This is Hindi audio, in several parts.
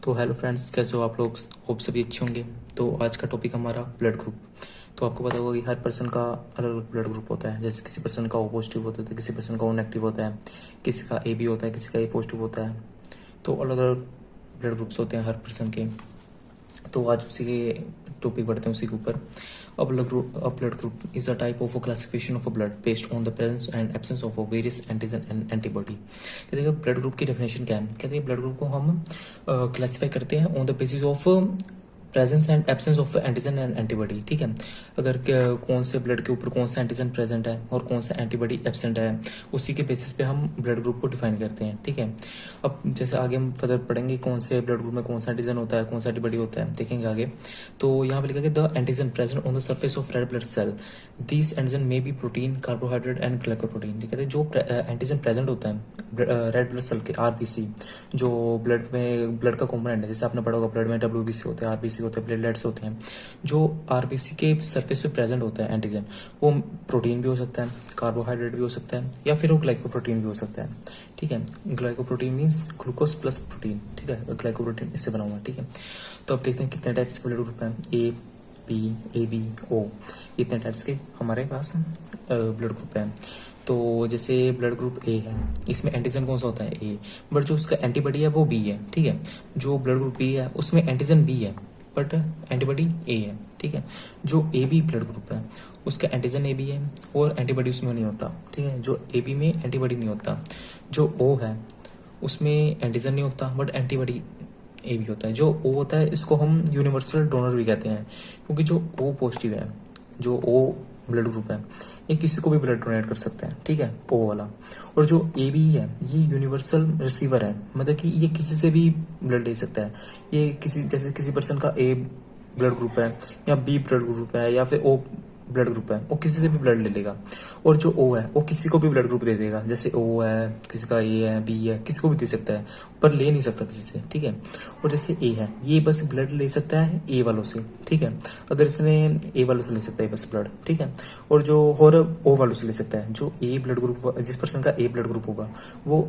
तो हेलो फ्रेंड्स, कैसे हो आप लोग? होप सभी अच्छे होंगे। तो आज का टॉपिक हमारा ब्लड ग्रुप। तो आपको पता होगा कि हर पर्सन का अलग अलग ब्लड ग्रुप होता है। जैसे किसी पर्सन का ओ पॉजिटिव होता है, तो किसी पर्सन का ओ नेगेटिव होता है, किसी का ए बी होता है, किसी का ए पॉजिटिव होता है। तो अलग अलग ब्लड ग्रुप्स होते हैं हर पर्सन के। तो आज उसी के टॉपिक बढ़ते हैं उसी के ऊपर। A blood group is a type of a classification of a blood based on the presence and absence of a various antigen and antibody। कहते हैं ब्लड ग्रुप की डेफिनेशन क्या है? कहते हैं ब्लड ग्रुप को हम क्लासीफाई करते हैं on the basis of presence and absence of antigen and antibody. ठीक है, अगर कौन से ब्लड के ऊपर कौन सा एंटीजन प्रेजेंट है और कौन सा एंटीबॉडी एब्सेंट है, उसी के बेसिस पे हम ब्लड ग्रुप को डिफाइन करते हैं। ठीक है, अब जैसे आगे हम फर्दर पढ़ेंगे कौन से ब्लड ग्रुप में कौन सा एंटीजन होता है, कौन सा एंटीबॉडी होता है, देखेंगे आगे। तो यहाँ पे लिखा है the antigen present on the surface of red blood cell, this antigen may be protein, carbohydrate and glycoprotein. ठीक है, जो एंटीजन प्रेजेंट होता है रेड ब्लड सेल के, आरबीसी, जो ब्लड में ब्लड का कॉम्पोनेंट है। जैसे आपने पढ़ा होगा ब्लड में डब्ल्यूबीसी होते हैं, आरबीसी होते हैं, प्लेटलेट्स होते हैं। जो आरबीसी के सरफेस पे प्रेजेंट होता है एंटीजन, वो प्रोटीन भी हो सकता है, कार्बोहाइड्रेट भी हो सकता है, या फिर वो ग्लाइकोप्रोटीन भी हो सकता है। ठीक है, glycoprotein means glucose plus protein. ठीक है, ग्लाइकोप्रोटीन इससे बना हुआ है। ठीक है, तो अब देखते हैं कितने टाइप्स के ब्लड ग्रुप हैं। ए बी ओ, इतने टाइप्स के हमारे पास ब्लड ग्रुप हैं। तो जैसे ब्लड ग्रुप ए है, इसमें एंटीजन कौन सा होता है? ए, बट जो उसका एंटीबॉडी है वो बी है। ठीक है, जो ब्लड ग्रुप बी है उसमें एंटीजन बी है बट एंटीबॉडी ए है। ठीक है, जो ए बी ब्लड ग्रुप है उसका एंटीजन ए बी है और एंटीबॉडी उसमें नहीं होता। ठीक है, जो ए बी में एंटीबॉडी नहीं होता। जो ओ है उसमें एंटीजन नहीं होता बट एंटीबॉडी ए बी होता है। जो ओ होता है इसको हम यूनिवर्सल डोनर भी कहते हैं, क्योंकि जो ओ पॉजिटिव है, जो ओ ब्लड ग्रुप है, ये किसी को भी ब्लड डोनेट कर सकते हैं। ठीक है, ओ वाला। और जो ए बी है ये यूनिवर्सल रिसीवर है, मतलब कि ये किसी से भी ब्लड ले सकता है। ये किसी, जैसे किसी पर्सन का ए ब्लड ग्रुप है या बी ब्लड ग्रुप है या फिर ओ ब्लड ग्रुप है, वो किसी से भी ब्लड ले लेगा। और जो ओ है वो किसी को भी ब्लड ग्रुप दे देगा। जैसे ओ है, किसी का ए है, बी है, किसी को भी दे सकता है, पर ले नहीं सकता किसी से। ठीक है, और जैसे ए है ये बस ब्लड ले सकता है ए वालों से। ठीक है, अगर इसने ए वालों से ले सकता है बस ब्लड। ठीक है, और जो और ओ वालों से ले सकता है। जो ए ब्लड ग्रुप, जिस पर्सन का ए ब्लड ग्रुप होगा वो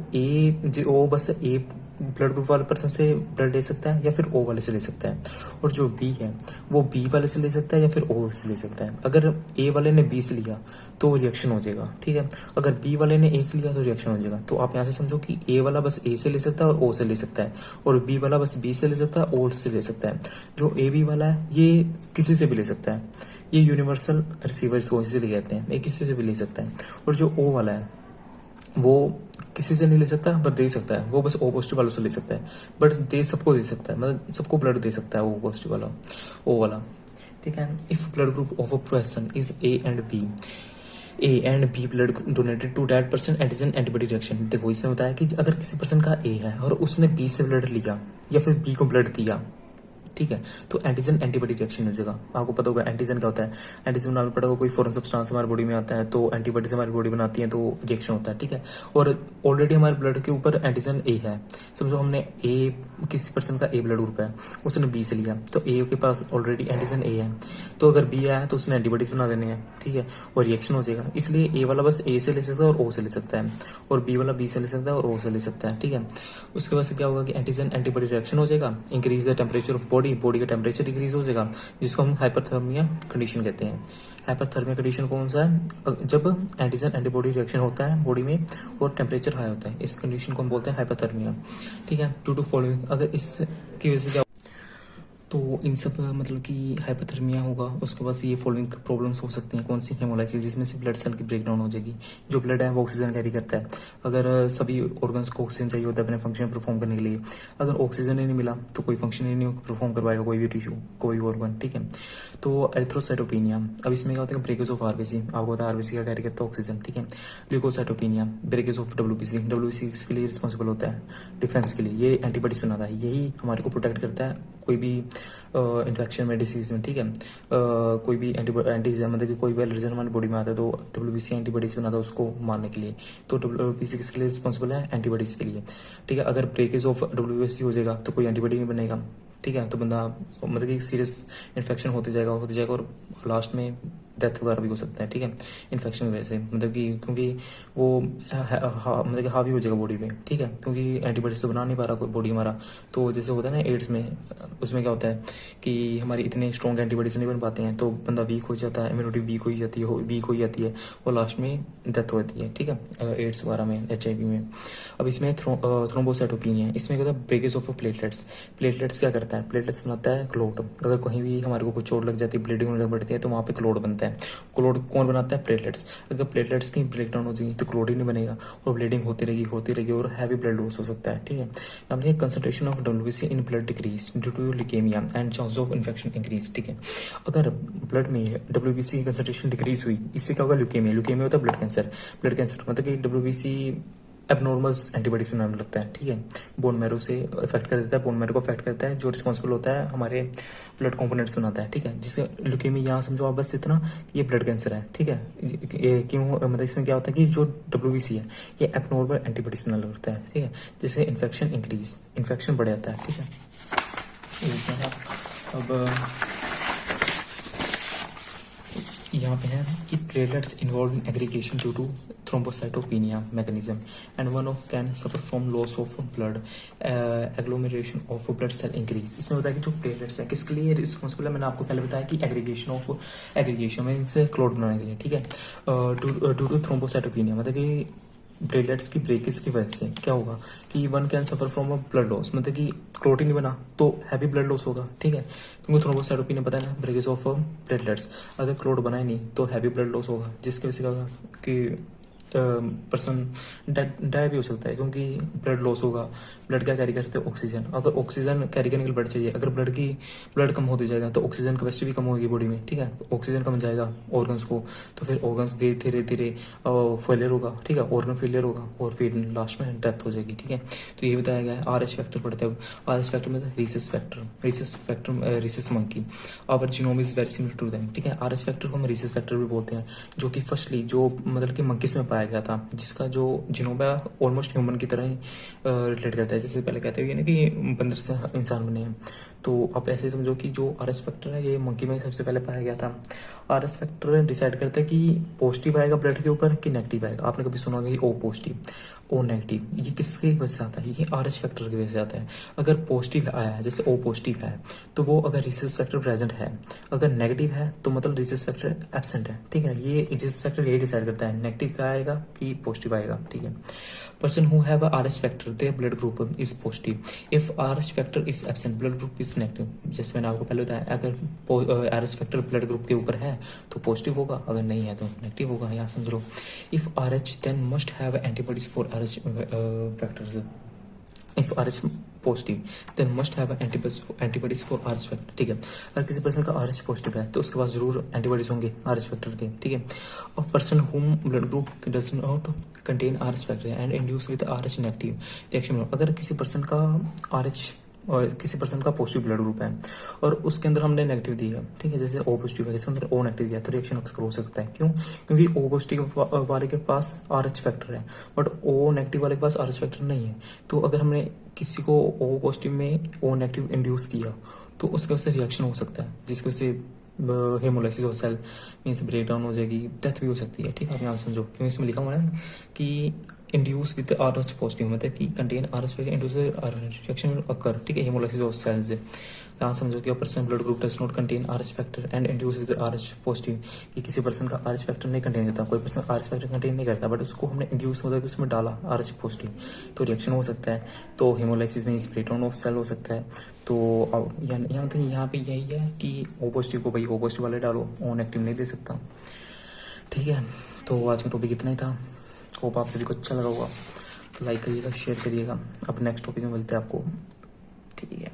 ओ बस ए ब्लड ग्रुप वाले पर्सन से ब्लड ले सकता है या फिर ओ वाले से ले सकता है। और जो बी है वो बी वाले से ले सकता है या फिर ओ से ले सकता है। अगर ए वाले ने बी से लिया तो रिएक्शन हो जाएगा। ठीक है, अगर बी वाले ने ए से लिया तो रिएक्शन हो जाएगा। तो आप यहाँ से समझो कि ए वाला बस ए से ले सकता है और ओ से ले सकता है, और बी वाला बस बी से ले सकता है, ओ से ले सकता है। जो ए बी वाला है ये किसी से भी ले सकता है, ये यूनिवर्सल रिसीवर इसको इसीलिए कहते हैं, ये किसी से भी ले सकता है। और जो ओ वाला है वो किसी से नहीं ले सकता बट दे सकता है, वो बस ओ पॉजिटिव वालों से ले सकता है, बट दे सबको दे सकता है, मतलब सबको ब्लड दे सकता है ओ पॉजिटिव वाला, ओ वाला। ठीक है, if blood group of a person is A and B blood donated to that person antigen antibody reaction. देखो इसमें बताया कि अगर किसी पर्सन का ए है और उसने बी से ब्लड लिया या फिर बी को ब्लड दिया, ठीक है, तो एंटीजन एंटीबॉडी रिएक्शन हो जाएगा। आपको पता होगा एंटीजन क्या होता है। एंटीजन नाम पड़ा होगा, कोई फॉरेन सब्सटेंस हमारी बॉडी में आता है तो एंटीबॉडीज हमारी बॉडी बनाती है तो रिएक्शन होता है। ठीक है, और ऑलरेडी हमारे ब्लड के ऊपर एंटीजन ए है। समझो हमने ए, किसी पर्सन का ए ब्लड ग्रुप है, उसने बी से लिया तो ए के पास ऑलरेडी एंटीजन ए है, तो अगर बी आया तो उसने एंटीबॉडीज बना देने हैं। ठीक है, और रिएक्शन हो जाएगा। इसलिए ए वाला बस ए से ले सकता है और ओ से ले सकता है, और बी वाला बी से ले सकता है और ओ से ले सकता है। ठीक है, उसके बाद से क्या होगा कि एंटीजन एंटीबॉडी रिएक्शन हो जाएगा, increase the temperature of body का टेम्परेचर डिक्रीज हो जाएगा, जिसको हम हाइपरथर्मिया कंडीशन कहते हैं। हाइपरथर्मिया कंडीशन कौन सा है? जब एंटीजन एंटीबॉडी रिएक्शन होता है बॉडी में और टेम्परेचर हाई होता है, इस कंडीशन को हम बोलते हैं हाइपरथर्मिया। ठीक है, टू फॉलोइंग, अगर इसकी वजह से क्या, तो इन सब मतलब कि हाइपोथर्मिया होगा, उसके बाद ये फॉलोइंग प्रॉब्लम्स हो सकती हैं। कौन सी? हेमोलाइसिस, जिसमें से ब्लड सेल की ब्रेकडाउन हो जाएगी। जो ब्लड है वो ऑक्सीजन कैरी करता है। अगर सभी ऑर्गन्स को ऑक्सीजन चाहिए होता है अपने फंक्शन परफॉर्म करने के लिए, अगर ऑक्सीजन ही नहीं मिला तो कोई फंक्शन ही नहीं परफॉर्म करवाएगा कोई भी टिश्यू, कोई भी ऑर्गन। ठीक है, तो एरिथ्रोसाइटोपिनिया, अब इसमें क्या होता है? ब्रेकेज ऑफ आरबीसी, आपको पता है आरबीसी का कैरी करता है ऑक्सीजन। ठीक है, ल्यूकोसाइटोपिनिया, ब्रेकेज ऑफ डब्ल्यूबीसी इसके लिए रिस्पॉन्सिबल होता है डिफेंस के लिए, ये एंटीबॉडीज बनाता है, यही हमारे को प्रोटेक्ट करता है कोई भी इन्फेक्शन में, डिसीज में। ठीक है, कोई भी एंटीजन मतलब कि कोई भी एलर्जन हमारी बॉडी में आता है तो डब्ल्यूबीसी एंटीबॉडीज बनाता है उसको मारने के लिए। तो डब्ल्यूबीसी किसके लिए रिस्पॉन्सिबल है? एंटीबॉडीज के लिए। ठीक है, अगर ब्रेकेज ऑफ डब्ल्यूबीसी हो जाएगा तो कोई एंटीबॉडी नहीं बनेगा। ठीक है, तो बंदा मतलब कि सीरियस इन्फेक्शन होते जाएगा और लास्ट में डेथ वगैरह भी हो सकता है, ठीक है, इन्फेक्शन की वजह से, मतलब कि क्योंकि वो मतलब कि हावी हो जाएगा बॉडी पे, ठीक है, क्योंकि एंटीबॉडीज तो बना नहीं पा रहा कोई बॉडी हमारा। तो जैसे होता है ना एड्स में, उसमें क्या होता है कि हमारी इतने स्ट्रॉन्ग एंटीबॉडीज नहीं बन पाते हैं, तो बंदा वीक हो जाता है, इम्यूनिटी वीक हो जाती है, और लास्ट में डेथ हो जाती है, ठीक है, एड्स वगैरह में, HIV में। अब इसमें थ्रोम्बोसाइटोपिनिया है, इसमें क्या होता है ब्रेकेज ऑफ प्लेटलेट्स क्या करता है, प्लेटलेट्स बनाता है क्लोट। अगर कहीं भी हमारे को कुछ चोट लग जाती है, ब्लीडिंग होने लग पड़ती है, तो वहाँ पे क्लोट बनता है। क्लोट कौन बनाता है, प्लेटलेट्स। अगर प्लेटलेट्स की ब्रेकडाउन हो जाएगी तो क्लोट ही नहीं बनेगा, और ब्लीडिंग होती रहेगी और हैवी ब्लड लॉस हो सकता है, ठीक है। हमने concentration of WBC in blood decrease due to leukaemia and chance of infection increase, ठीक है। अगर ब्लड में WBC की कंसंट्रेशन डिक्रीज हुई, इससे क्या होगा, ल्यूकेमिया होता है ब्लड कैंसर मतलब कि WBC एबनॉर्मल्स एंटीबॉडीज बनाने लगता है, ठीक है, बोन मैरो से इफेक्ट कर देता है, बोन मैरो को अफेक्ट करता है, जो रिस्पॉन्सिबल होता है हमारे ब्लड कंपोनेंट्स बनाता है, ठीक है। जिसका ल्यूकेमिया यहाँ समझो आप बस इतना, ये ब्लड कैंसर है, ठीक है। क्यों, मतलब इसमें क्या होता है कि जो WBC है ये एबनॉर्मल एंटीबॉडीज बनाने लगता है, ठीक है, जिससे इन्फेक्शन बढ़ जाता है, ठीक है। अब यहाँ पे है कि platelets involve in aggregation due to thrombocytopenia mechanism and one of can suffer from loss of blood agglomeration of blood cell increase. इसमें होता है कि जो प्लेटलेट्स है किसके लिए रिस्पॉन्सिबल है, मैंने आपको पहले बताया कि एग्रीगेशन में इनसे क्लोट बनाने के लिए, ठीक है, ड्यू टू थ्रोम्बोसाइटोपिनिया, मतलब कि प्लेटलेट्स की ब्रेकेज की वजह से क्या होगा कि one can suffer from a blood loss, मतलब कि क्लोट ही नहीं बना तो हैवी ब्लड लॉस होगा, ठीक है, क्योंकि थ्रोम्बोसाइटोपिनिया पता है ना, ब्रेकेज ऑफ प्लेटलेट्स। अगर क्लोट बना ही नहीं तो हैवी ब्लड लॉस होगा, जिसकी वजह से क्या होगा कि पर्सन डाई भी हो सकता है, क्योंकि ब्लड लॉस होगा। ब्लड क्या कैरी करते हैं, ऑक्सीजन। अगर ऑक्सीजन कैरी करने के लिए ब्लड चाहिए, अगर ब्लड कम होते जाएगा तो ऑक्सीजन कैपेसिटी भी कम होगी बॉडी में, ठीक है, ऑक्सीजन कम जाएगा ऑर्गन्स को, तो फिर ऑर्गन्स धीरे धीरे फेलियर होगा, ठीक है, ऑर्गन फेलियर होगा, और फिर लास्ट में डेथ हो जाएगी, ठीक है। तो ये बताया गया है। RH फैक्टर पढ़ते हैं। RH फैक्टर में rhesus monkey our genome is very similar to them, ठीक है। RH फैक्टर को हम रीसस फैक्टर भी बोलते हैं, जो कि फर्स्टली जो मतलब कि मंकीज में पाया गया था, जिसका जो जीनोम है ऑलमोस्ट ह्यूमन की तरह ही रिलेट करता है। जैसे पहले कहते हुए ना कि बंदर से इंसान बने हैं, तो आप ऐसे समझो कि जो RH फैक्टर है ये मंकी में सबसे पहले पाया गया था। RH फैक्टर डिसाइड करता है कि पॉजिटिव आएगा ब्लड के ऊपर कि नेगेटिव आएगा। आपने कभी सुना होगा कि O पॉजिटिव O नेगेटिव, ये किसकी वजह से आता है, ये RH फैक्टर की वजह से आता है। अगर पॉजिटिव आया है, जैसे O पॉजिटिव है, तो वो अगर रिसस फैक्टर प्रेजेंट है, अगर नेगेटिव है तो मतलब रिसस फैक्टर एब्सेंट है, ठीक है। ये रिसस फैक्टर यही डिसाइड करता है नेगेटिव क्या आएगा कि पॉजिटिव आएगा, ठीक है। Person who have RH factor their blood group is positive, if RH factor is absent blood group is negative. जैसे मैंने आपको पहले बताया, अगर RH फैक्टर ब्लड ग्रुप के ऊपर है तो पॉजिटिव होगा, अगर नहीं है तो नेगेटिव होगा, यहाँ समझ लो। If RH then must have antibodies for RH factors, if RH positive then must have antibodies for RH factor, ठीक है। अगर किसी पर्सन का RH पॉजिटिव है तो उसके पास जरूर एंटीबॉडीज होंगे RH फैक्टर के, ठीक है। Of person whom blood group does not contain RH factor and induce with RH negative reaction. अगर किसी पर्सन का RH और किसी पर्सन का पॉजिटिव ब्लड ग्रुप है और उसके अंदर हमने नेगेटिव दिया, ठीक है, जैसे O पॉजिटिव है, इसके अंदर O नेगेटिव दिया, तो रिएक्शन अक्सर हो सकता है। क्यों? क्योंकि O पॉजिटिव वाले के पास RH फैक्टर है, बट O नेगेटिव वाले के पास RH फैक्टर नहीं है। तो अगर हमने किसी को O पॉजिटिव में O नेगेटिव इंड्यूस किया तो उसके वजह से रिएक्शन हो सकता है, जिसकी वजह से haemolysis of cell means break down हो जाएगी, डेथ भी हो सकती है, ठीक है। आप यहाँ समझो, क्यों इसमें लिखा हुआ है कि इंड्यूस विद RH पॉजिटिव, मतलब कि contain RH factor induce reaction occur, ठीक है, हेमोलाइसिस ऑफ सेल्स। यहाँ समझो कि person blood group does not contain RH factor and induce with RH positive, कि किसी पर्सन का RH फैक्टर नहीं कंटेन करता, कोई पर्सन RH फैक्टर कंटेन नहीं करता, बट उसको हमने इंड्यूस मतलब कि उसमें डाला RH पॉजिटिव, तो रिएक्शन हो सकता है, तो हेमोलाइसिस में ब्रेकडाउन ऑफ सेल हो सकता है। तो यहाँ पे यही है कि O पॉजिटिव को भाई O पॉजिटिव वाले डालो, O नेगेटिव नहीं दे सकता, ठीक है। तो आज का टॉपिक इतना ही था। होप आप सभी को अच्छा लगा होगा, तो लाइक करिएगा, शेयर करिएगा। अब नेक्स्ट टॉपिक में मिलते हैं आपको, ठीक है।